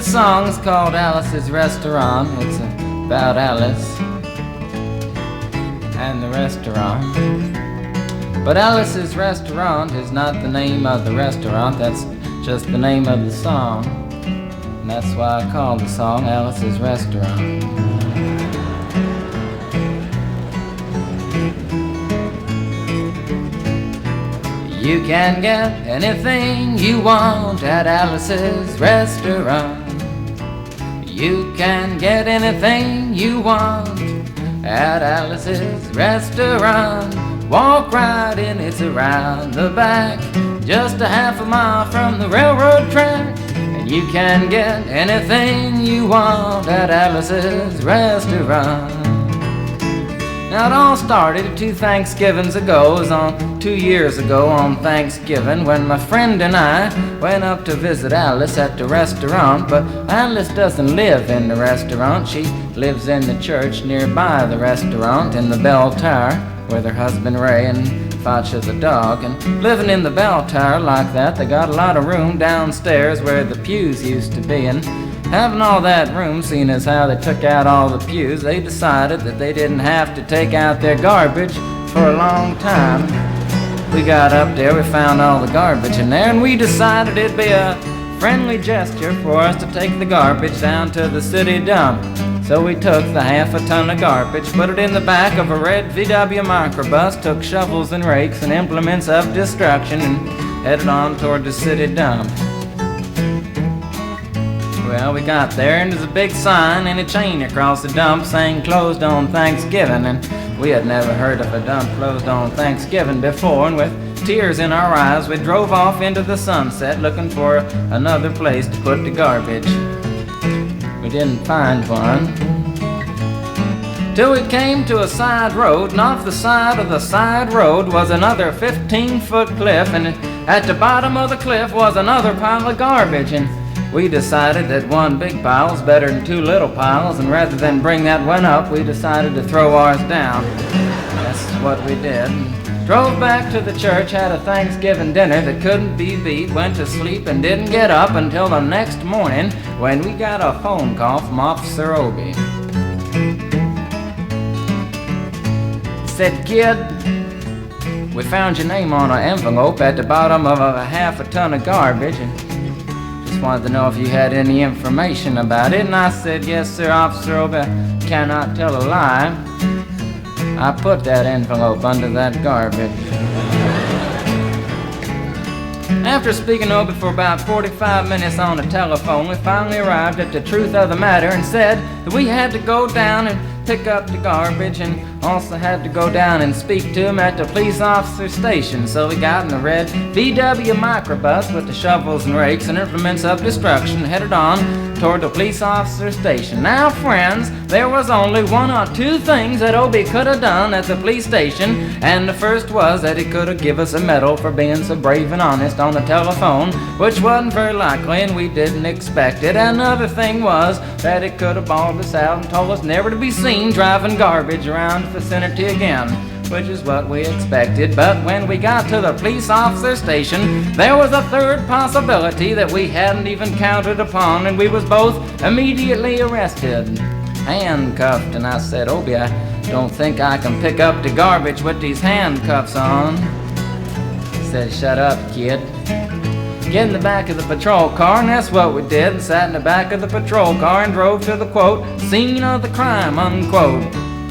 This song's called Alice's Restaurant. It's about Alice and the restaurant. But Alice's Restaurant is not the name of the restaurant, that's just the name of the song. And that's why I call the song Alice's Restaurant. You can get anything you want at Alice's Restaurant. You can get anything you want at Alice's Restaurant. Walk right in, it's around the back, just a half a mile from the railroad track. And you can get anything you want at Alice's Restaurant. Now it all started 2 Thanksgivings ago. It was on 2 years ago on Thanksgiving when my friend and I went up to visit Alice at the restaurant. But Alice doesn't live in the restaurant. She lives in the church nearby the restaurant in the bell tower with her husband Ray and Facha the dog. And living in the bell tower like that, they got a lot of room downstairs where the pews used to be. And having all that room, seeing as how they took out all the pews, they decided that they didn't have to take out their garbage for a long time. We got up there, we found all the garbage in there, and we decided it'd be a friendly gesture for us to take the garbage down to the city dump. So we took the half a ton of garbage, put it in the back of a red VW microbus, took shovels and rakes and implements of destruction, and headed on toward the city dump. Well, we got there, and there's a big sign and a chain across the dump saying closed on Thanksgiving. And we had never heard of a dump closed on Thanksgiving before, and with tears in our eyes, we drove off into the sunset looking for another place to put the garbage. We didn't find one till we came to a side road, and off the side of the side road was another 15-foot cliff, and at the bottom of the cliff was another pile of garbage. And we decided that one big pile was better than 2 little piles, and rather than bring that one up, we decided to throw ours down. That's what we did. Drove back to the church, had a Thanksgiving dinner that couldn't be beat, went to sleep and didn't get up until the next morning when we got a phone call from Officer Obie. Said, "Kid, we found your name on an envelope at the bottom of a half a ton of garbage, and wanted to know if you had any information about it." And I said, "Yes, sir, Officer Obie, cannot tell a lie. I put that envelope under that garbage." After speaking to Obie for about 45 minutes on the telephone, we finally arrived at the truth of the matter and said that we had to go down and pick up the garbage, and also had to go down and speak to him at the police officer station. So we got in the red VW microbus with the shovels and rakes and implements of destruction, headed on toward the police officer station. Now, friends, there was only 1 or 2 things that Obie could have done at the police station, and the first was that he could have given us a medal for being so brave and honest on the telephone, which wasn't very likely, and we didn't expect it. Another thing was that he could have bawled us out and told us never to be seen driving garbage around the vicinity again, which is what we expected. But when we got to the police officer station, there was a third possibility that we hadn't even counted upon, and we was both immediately arrested, handcuffed. And I said, "Obie, I don't think I can pick up the garbage with these handcuffs on." He said, "Shut up, kid. Get in the back of the patrol car," and that's what we did, and sat in the back of the patrol car and drove to the, quote, "scene of the crime," unquote.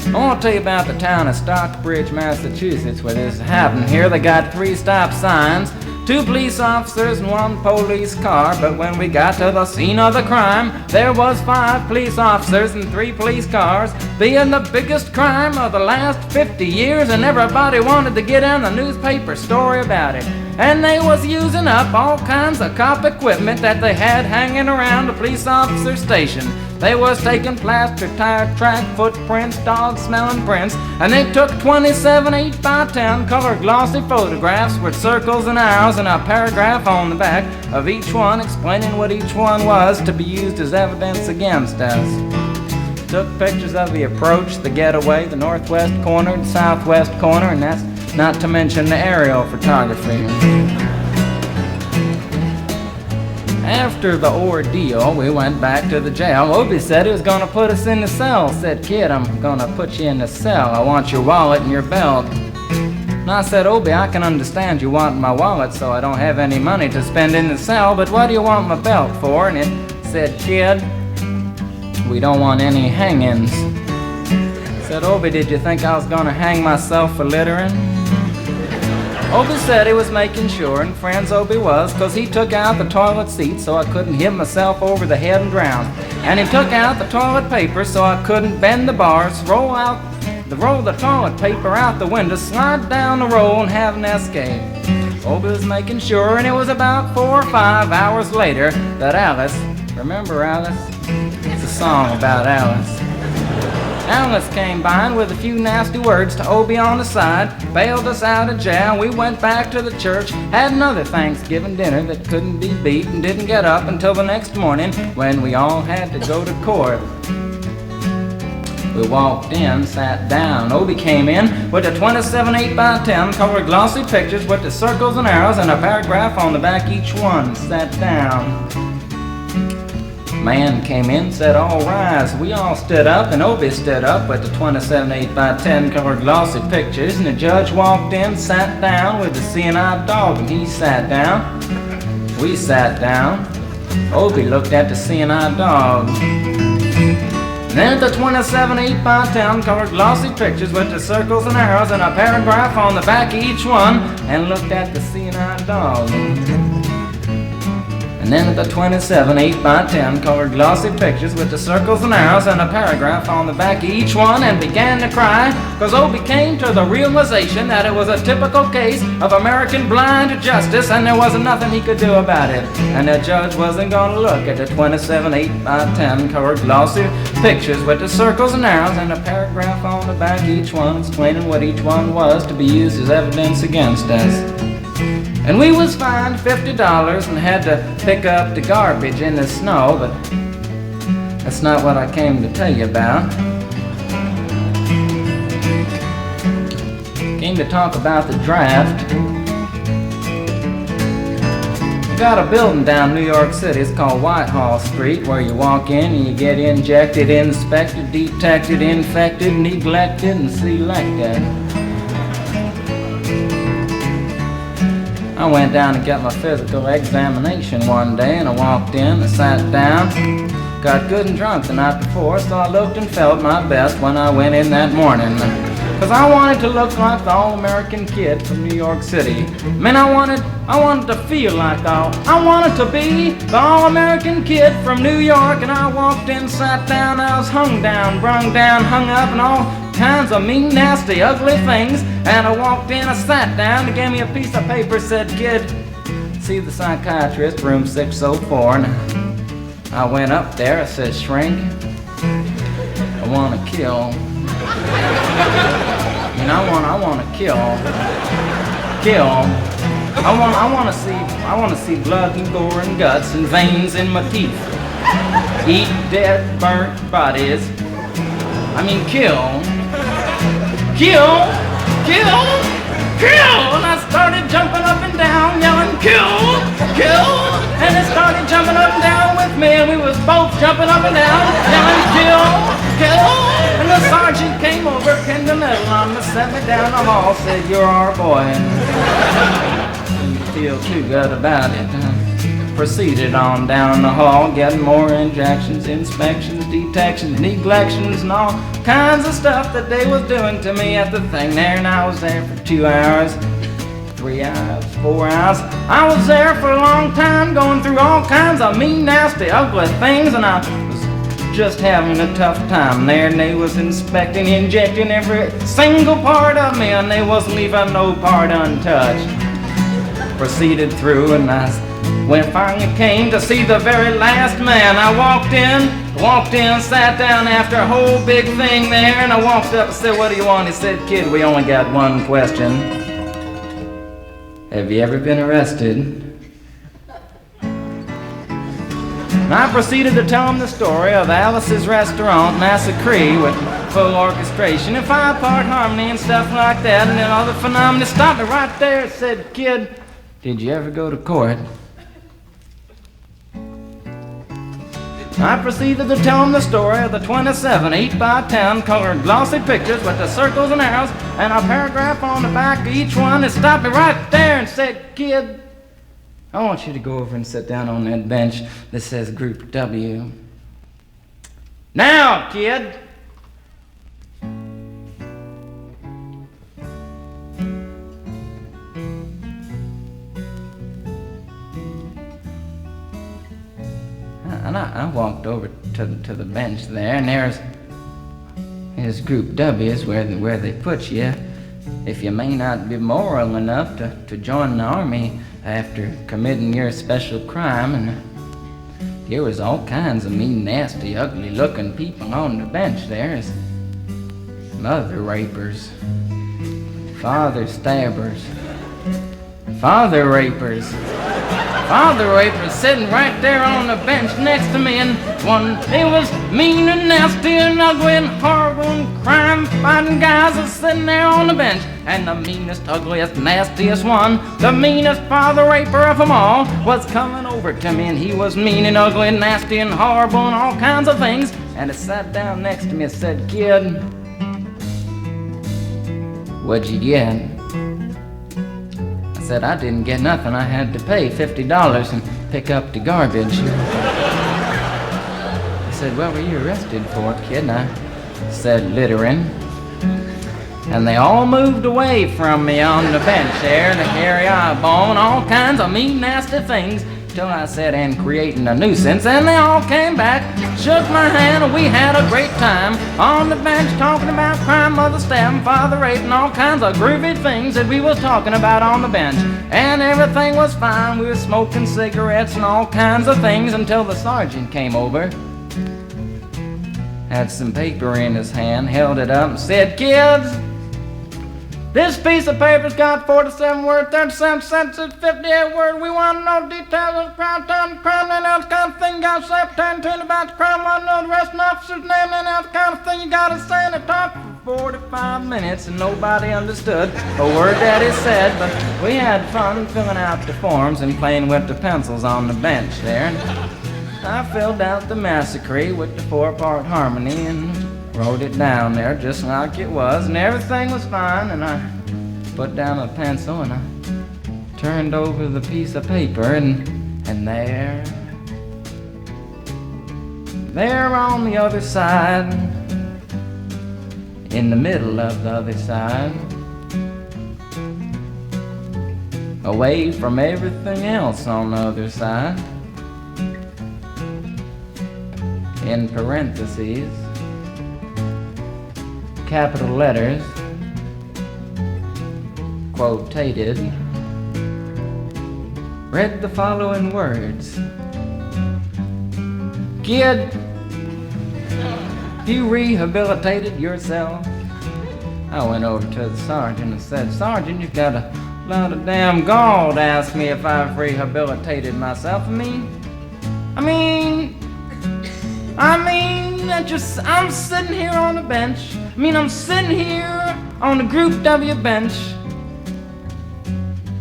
I want to tell you about the town of Stockbridge, Massachusetts, where this happened here. They got 3 stop signs, 2 police officers and 1 police car. But when we got to the scene of the crime, there was 5 police officers and 3 police cars, being the biggest crime of the last 50 years, and everybody wanted to get in the newspaper story about it. And they was using up all kinds of cop equipment that they had hanging around the police officer station. They was taking plaster tire track footprints, dog-smelling prints, and they took 27 8x10 color glossy photographs with circles and arrows and a paragraph on the back of each one explaining what each one was to be used as evidence against us. Took pictures of the approach, the getaway, the northwest corner, the southwest corner, and that's not to mention the aerial photography. After the ordeal, we went back to the jail. Obie said he was gonna put us in the cell. Said, "Kid, I'm gonna put you in the cell. I want your wallet and your belt." And I said, "Obie, I can understand you want my wallet so I don't have any money to spend in the cell, but what do you want my belt for?" And it said, "Kid, we don't want any hangings." I said, "Obie, did you think I was gonna hang myself for littering?" Obie said he was making sure, and friends Obie was, 'cause he took out the toilet seat so I couldn't hit myself over the head and drown. And he took out the toilet paper so I couldn't bend the bars, roll the toilet paper out the window, slide down the roll and have an escape. Obie was making sure, and it was about 4 or 5 hours later that Alice, remember Alice? It's a song about Alice. Alice came by and with a few nasty words to Obie on the side, bailed us out of jail. We went back to the church, had another Thanksgiving dinner that couldn't be beat, and didn't get up until the next morning when we all had to go to court. We walked in, sat down. Obie came in with a 27 8x10 colored glossy pictures with the circles and arrows and a paragraph on the back each one. Sat down. Man came in, said, "All rise." We all stood up, and Obie stood up with the 27 8x10 colored glossy pictures, and the judge walked in, sat down with the seeing-eyed dog, and he sat down. We sat down. Obie looked at the seeing-eyed dog. Then the 27 8x10 colored glossy pictures with the circles and arrows and a paragraph on the back of each one, and looked at the seeing-eyed dog. And then the 27 8x10 colored glossy pictures with the circles and arrows and a paragraph on the back of each one, and began to cry, 'cause Obie came to the realization that it was a typical case of American blind justice and there wasn't nothing he could do about it. And the judge wasn't going to look at the 27 8x10 colored glossy pictures with the circles and arrows and a paragraph on the back of each one explaining what each one was to be used as evidence against us. And we was fined $50 and had to pick up the garbage in the snow, but that's not what I came to tell you about. Came to talk about the draft. We got a building down New York City. It's called Whitehall Street, where you walk in and you get injected, inspected, detected, infected, neglected, and selected. I went down to get my physical examination one day, and I walked in, I sat down, got good and drunk the night before, so I looked and felt my best when I went in that morning. 'Cause I wanted to look like the all-American kid from New York City. Man, I wanted to feel like I wanted to be the all-American kid from New York. And I walked in, sat down, I was hung down, brung down, hung up, and all kinds of mean, nasty, ugly things. And I walked in, I sat down, they gave me a piece of paper, said, "Kid, see the psychiatrist, room 604. And I went up there, I said, "Shrink, I want to kill. And I want to kill. I want to see blood and gore and guts and veins in my teeth. Eat dead, burnt bodies. I mean, kill. And I started jumping up and down, yelling, kill. And it started jumping up and down with me, and we was both jumping up and down, yelling, kill. And the sergeant came over, pinned the medal on me, set me down the hall, said, "You're our boy." And didn't feel too good about it. Proceeded on down the hall, getting more injections, inspections, detections, neglections, and all kinds of stuff that they was doing to me at the thing there. And I was there for 2 hours, 3 hours, 4 hours. I was there for a long time, going through all kinds of mean, nasty, ugly things, and I was just having a tough time there. And they was inspecting, injecting every single part of me, and they wasn't leaving no part untouched. Proceeded through, and when I finally came to see the very last man, I walked in, sat down after a whole big thing there, and I walked up and said, "What do you want?" He said, "Kid, we only got one question. Have you ever been arrested?" And I proceeded to tell him the story of Alice's restaurant, Massacree, with full orchestration and 5-part harmony and stuff like that, and then other phenomena. Stopped me right there and said, "Kid, did you ever go to court?" I proceeded to tell him the story of the 27 8x10 colored glossy pictures with the circles and arrows and a paragraph on the back of each one that stopped me right there and said, "Kid, I want you to go over and sit down on that bench that says Group W. Now, kid." And I walked over to the bench there, and there's Group W is where they put you if you may not be moral enough to join the army after committing your special crime. And there was all kinds of mean, nasty, ugly-looking people on the bench there. As mother rapers, father stabbers, father rapers sitting right there on the bench next to me, and they was mean and nasty and ugly and horrible and crime-fighting guys was sitting there on the bench. And the meanest, ugliest, nastiest one, the meanest father raper of them all, was coming over to me, and he was mean and ugly and nasty and horrible and all kinds of things. And he sat down next to me and said, "Kid, what'd you get?" I said, "I didn't get nothing. I had to pay $50 and pick up the garbage." He said, "What were you arrested for, kid?" And I said, "Littering." And they all moved away from me on the bench there to carry eyeball and all kinds of mean, nasty things, till I said, "And creating a nuisance." And they all came back, shook my hand, and we had a great time on the bench talking about crime, mother stabbing, father raping, all kinds of groovy things that we was talking about on the bench. And everything was fine. We were smoking cigarettes and all kinds of things until the sergeant came over, had some paper in his hand, held it up and said, "Kids, this piece of paper's got 47 words, 37 sentences, 58 words. We want to know details of the crime, time, the crime, and that kind of thing. You got to say pertaining to it about the crime. Want to know the rest of the officer's name, and that kind of thing. You got to say." And it talked for 45 minutes, and nobody understood a word that he said. But we had fun filling out the forms and playing with the pencils on the bench there. And I filled out the Massacree with the 4-part harmony and wrote it down there just like it was, and everything was fine. And I put down a pencil and I turned over the piece of paper, and there on the other side, in the middle of the other side, away from everything else on the other side, in parentheses, capital letters, quotated, read the following words: "Kid, you rehabilitated yourself." I went over to the sergeant and said, "Sergeant, you've got a lot of damn gall to ask me if I've rehabilitated myself. I'm sitting here on the bench. I'm sitting here on the Group W bench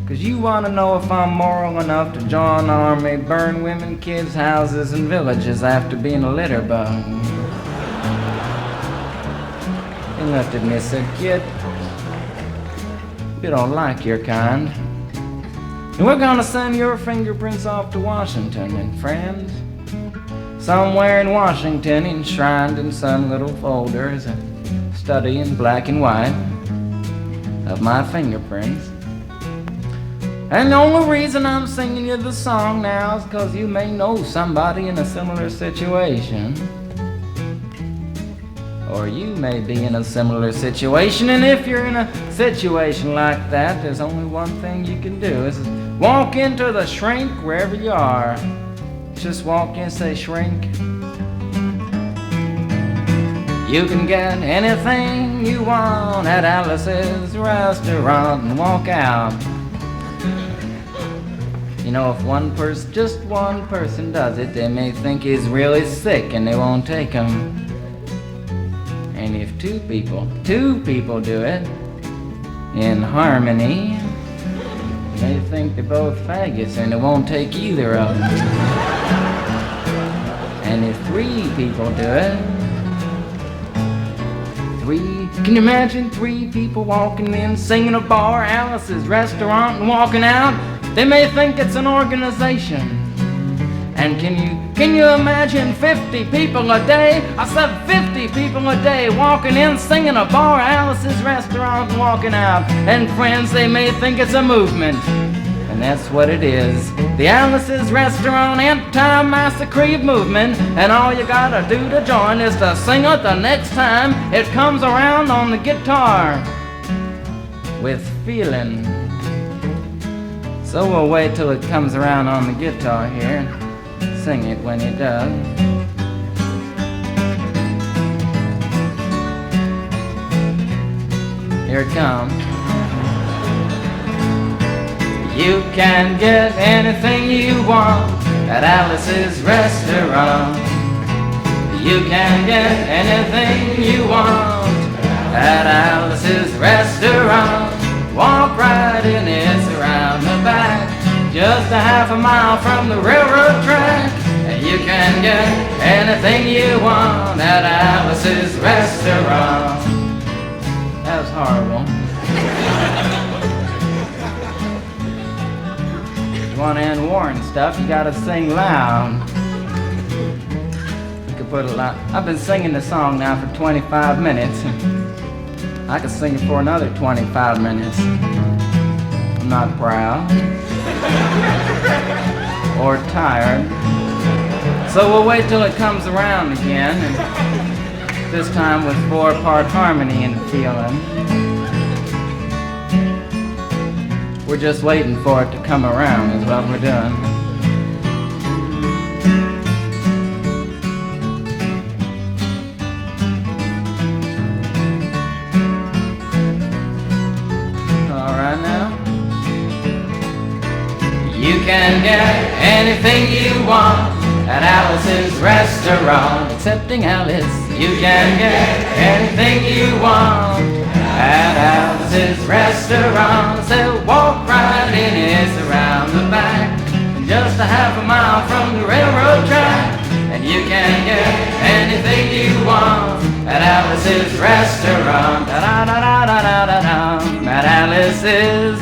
because you want to know if I'm moral enough to join the army, burn women, kids, houses, and villages after being a litter bug." He looked at me and said, "Kid, you don't like your kind. And we're gonna send your fingerprints off to Washington, and friends, somewhere in Washington, enshrined in some little folder, is a study in black and white of my fingerprints. And the only reason I'm singing you the song now is because you may know somebody in a similar situation. Or you may be in a similar situation, and if you're in a situation like that, there's only one thing you can do, is walk into the shrink wherever you are. Just walk in and say, 'Shrink, you can get anything you want at Alice's restaurant,' and walk out. You know, if just one person does it, they may think he's really sick and they won't take him. And if two people do it in harmony, they think they're both faggots and they won't take either of them. And if 3 people do it, 3, can you imagine 3 people walking in, singing a bar, Alice's restaurant, and walking out? They may think it's an organization. And can you imagine 50 people a day? I said 50 people a day walking in, singing a bar, Alice's restaurant, and walking out. And friends, they may think it's a movement. And that's what it is. The Alice's Restaurant Anti-Massacree movement. And all you gotta do to join is to sing it the next time it comes around on the guitar with feeling. So we'll wait till it comes around on the guitar here. Sing it when it does. Here it comes. You can get anything you want at Alice's Restaurant. You can get anything you want at Alice's Restaurant. Walk right in, it's around the back, just a half a mile from the railroad track. And you can get anything you want at Alice's Restaurant. That was horrible. If you want to end war and stuff, you gotta sing loud. You could put a lot. I've been singing the song now for 25 minutes. I could sing it for another 25 minutes. I'm not proud or tired. So we'll wait till it comes around again, and this time with 4-part harmony and feeling. We're just waiting for it to come around is what we're doing. All right now. You can get anything you want at Alice's Restaurant. Excepting Alice, you can get anything you want at Alice's Restaurant. So walk right in, it's around the back, just a half a mile from the railroad track. And you can get anything you want at Alice's Restaurant. Da da da da da da da. At Alice's